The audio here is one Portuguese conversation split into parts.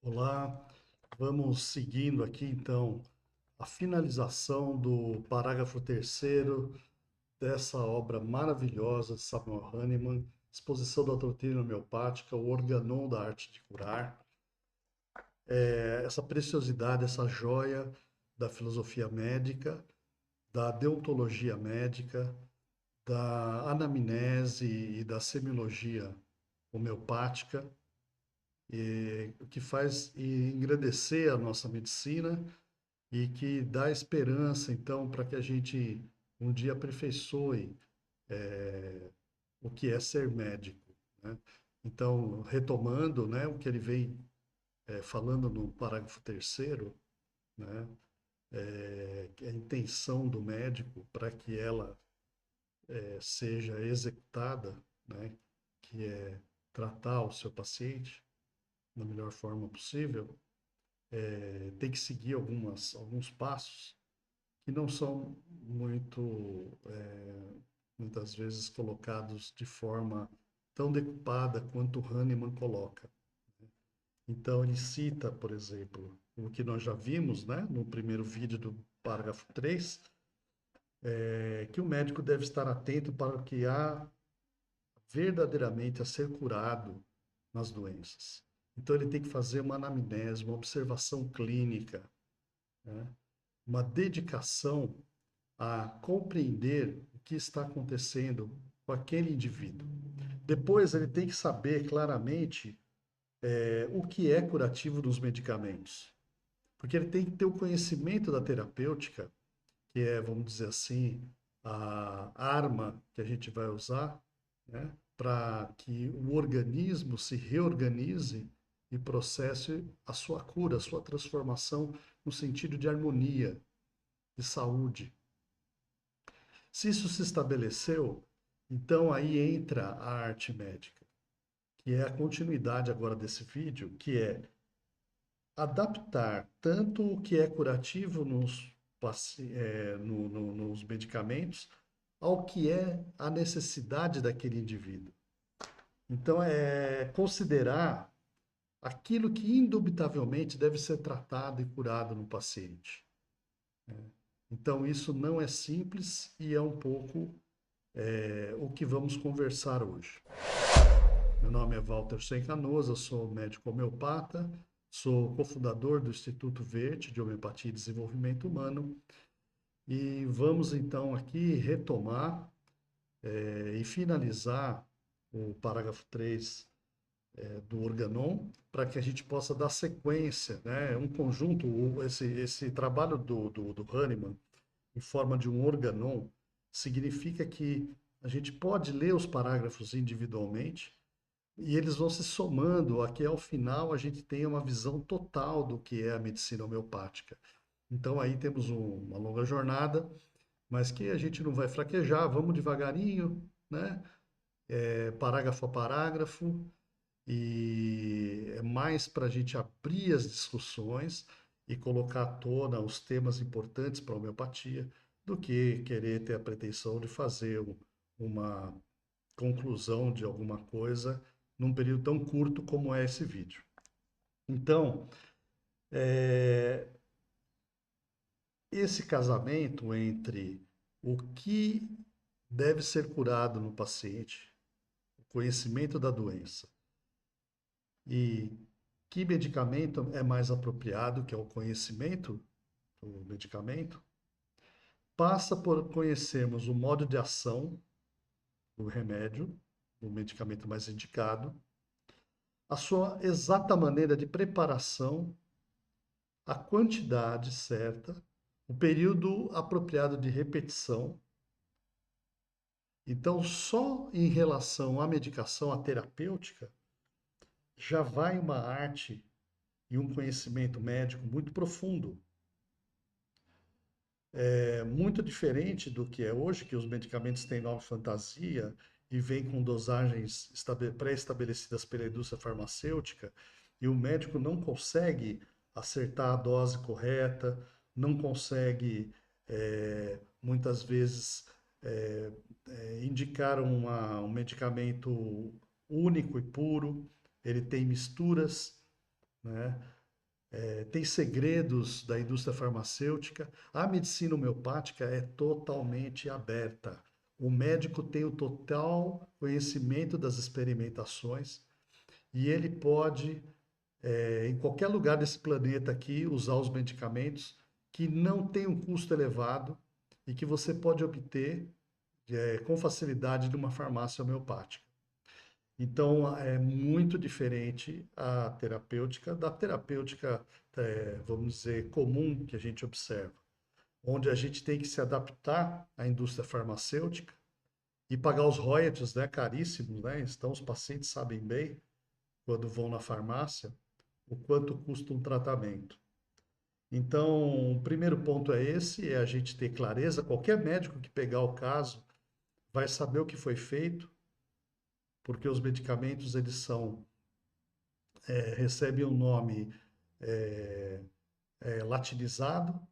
Olá, vamos seguindo aqui então a finalização do parágrafo terceiro dessa obra maravilhosa de Samuel Hahnemann, Exposição da Doutrina Homeopática, o Organon da Arte de Curar. Essa preciosidade, essa joia da filosofia médica, da deontologia médica, da anamnese e da semiologia homeopática, o que faz engrandecer a nossa medicina e que dá esperança, então, para que a gente um dia aperfeiçoe o que é ser médico, né? Então, retomando, né, o que ele vem falando no parágrafo terceiro, né, que a intenção do médico para que ela seja executada, né, que é tratar o seu paciente da melhor forma possível, tem que seguir alguns passos que não são muitas vezes colocados de forma tão decupada quanto Hahnemann coloca. Então, ele cita, por exemplo, o que nós já vimos, né, no primeiro vídeo do parágrafo 3, que o médico deve estar atento para o que há verdadeiramente a ser curado nas doenças. Então, ele tem que fazer uma anamnese, uma observação clínica, né, uma dedicação a compreender o que está acontecendo com aquele indivíduo. Depois, ele tem que saber claramente o que é curativo dos medicamentos, porque ele tem que ter o conhecimento da terapêutica, que é, vamos dizer assim, a arma que a gente vai usar, né, para que o organismo se reorganize e processe a sua cura, a sua transformação no sentido de harmonia, de saúde. Se isso se estabeleceu, então aí entra a arte médica, que é a continuidade agora desse vídeo, que é adaptar tanto o que é curativo nos medicamentos ao que é a necessidade daquele indivíduo. Então, é considerar aquilo que indubitavelmente deve ser tratado e curado no paciente. Então, isso não é simples e é um pouco o que vamos conversar hoje. Meu nome é Walter Sem Canosa, sou médico homeopata, sou cofundador do Instituto Verde de Homeopatia e Desenvolvimento Humano e vamos então aqui retomar e finalizar o parágrafo 3 do Organon para que a gente possa dar sequência, né? Um conjunto, esse trabalho do Hahnemann em forma de um Organon significa que a gente pode ler os parágrafos individualmente e eles vão se somando a que ao final a gente tenha uma visão total do que é a medicina homeopática. Então aí temos uma longa jornada, mas que a gente não vai fraquejar, vamos devagarinho, né? Parágrafo a parágrafo, e é mais para a gente abrir as discussões e colocar à tona os temas importantes para a homeopatia, do que querer ter a pretensão de fazer uma conclusão de alguma coisa num período tão curto como é esse vídeo. Então, é, esse casamento entre o que deve ser curado no paciente, o conhecimento da doença, e que medicamento é mais apropriado, que é o conhecimento do medicamento, passa por conhecermos o modo de ação do remédio, do medicamento mais indicado, a sua exata maneira de preparação, a quantidade certa, o período apropriado de repetição. Então, só em relação à medicação, à terapêutica, já vai uma arte e um conhecimento médico muito profundo. É muito diferente do que é hoje, que os medicamentos têm nova fantasia e vêm com dosagens pré-estabelecidas pela indústria farmacêutica, e o médico não consegue acertar a dose correta, não consegue, muitas vezes, é, indicar um medicamento único e puro, ele tem misturas, né? Tem segredos da indústria farmacêutica. A medicina homeopática é totalmente aberta. O médico tem o total conhecimento das experimentações e ele pode, em qualquer lugar desse planeta aqui, usar os medicamentos que não têm um custo elevado e que você pode obter, com facilidade de uma farmácia homeopática. Então, é muito diferente a terapêutica da terapêutica, vamos dizer, comum que a gente observa, onde a gente tem que se adaptar à indústria farmacêutica e pagar os royalties, né, caríssimos, né? Então, os pacientes sabem bem, quando vão na farmácia, o quanto custa um tratamento. Então, o primeiro ponto é esse, é a gente ter clareza. Qualquer médico que pegar o caso vai saber o que foi feito, porque os medicamentos eles recebem um nome é, latinizado,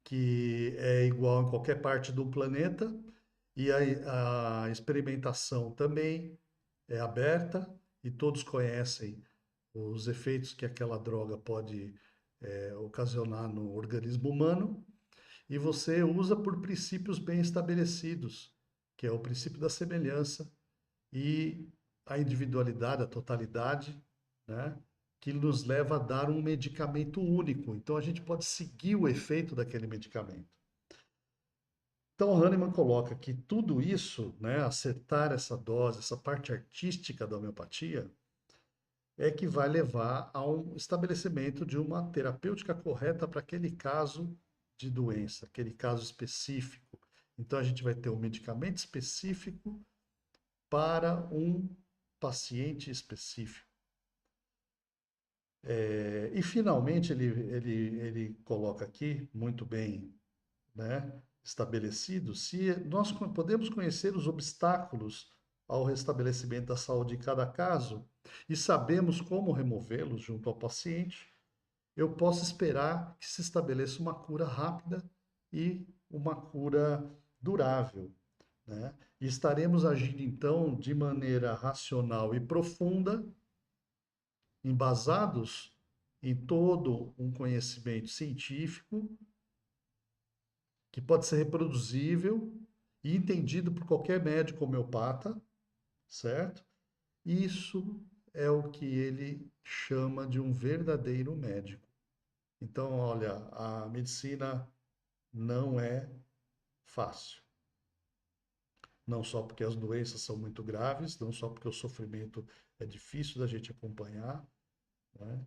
que é igual em qualquer parte do planeta, e a experimentação também é aberta e todos conhecem os efeitos que aquela droga pode ocasionar no organismo humano, e você usa por princípios bem estabelecidos, que é o princípio da semelhança e a individualidade, a totalidade, né? Que nos leva a dar um medicamento único. Então a gente pode seguir o efeito daquele medicamento. Então Hahnemann coloca que tudo isso, né, acertar essa dose, essa parte artística da homeopatia, é que vai levar a um estabelecimento de uma terapêutica correta para aquele caso de doença, aquele caso específico. Então a gente vai ter um medicamento específico para um paciente específico. E finalmente ele coloca aqui, muito bem, né, estabelecido, se nós podemos conhecer os obstáculos ao restabelecimento da saúde de cada caso e sabemos como removê-los junto ao paciente, eu posso esperar que se estabeleça uma cura rápida e uma cura durável, né? E estaremos agindo então de maneira racional e profunda, embasados em todo um conhecimento científico que pode ser reproduzível e entendido por qualquer médico homeopata, certo? Isso é o que ele chama de um verdadeiro médico. Então, olha, a medicina não é fácil. Não só porque as doenças são muito graves, não só porque o sofrimento é difícil da gente acompanhar, né?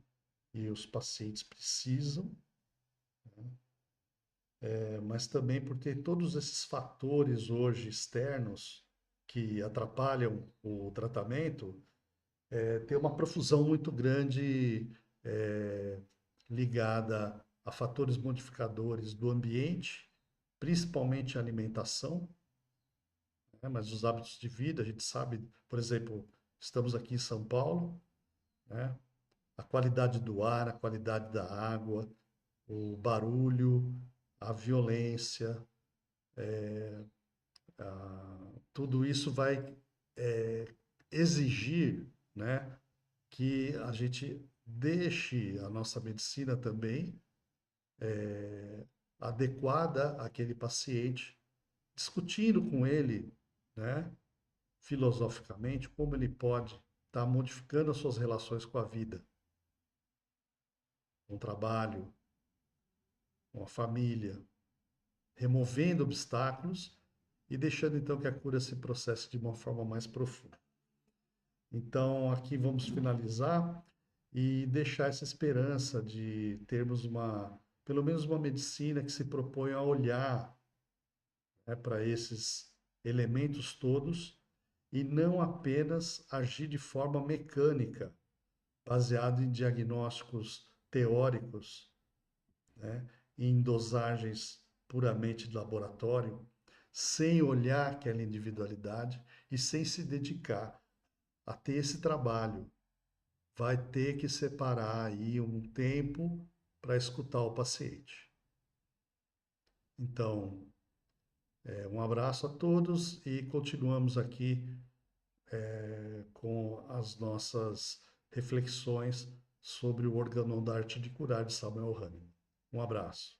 E os pacientes precisam, mas também por ter todos esses fatores hoje externos que atrapalham o tratamento, tem uma profusão muito grande é, ligada a fatores modificadores do ambiente, principalmente a alimentação, né? Mas os hábitos de vida, a gente sabe, por exemplo, estamos aqui em São Paulo, né? A qualidade do ar, a qualidade da água, o barulho, a violência, tudo isso vai exigir, né, que a gente deixe a nossa medicina também adequada àquele paciente, discutindo com ele, né, filosoficamente, como ele pode estar modificando as suas relações com a vida, com o trabalho, com a família, removendo obstáculos e deixando então que a cura se processe de uma forma mais profunda. Então, aqui vamos finalizar e deixar essa esperança de termos pelo menos uma medicina que se propõe a olhar, né, para esses elementos todos e não apenas agir de forma mecânica, baseado em diagnósticos teóricos, né, em dosagens puramente de laboratório, sem olhar aquela individualidade e sem se dedicar a ter esse trabalho. Vai ter que separar aí um tempo para escutar o paciente. Então, um abraço a todos e continuamos aqui com as nossas reflexões sobre o Organon da Arte de Curar de Samuel Hahnemann. Um abraço.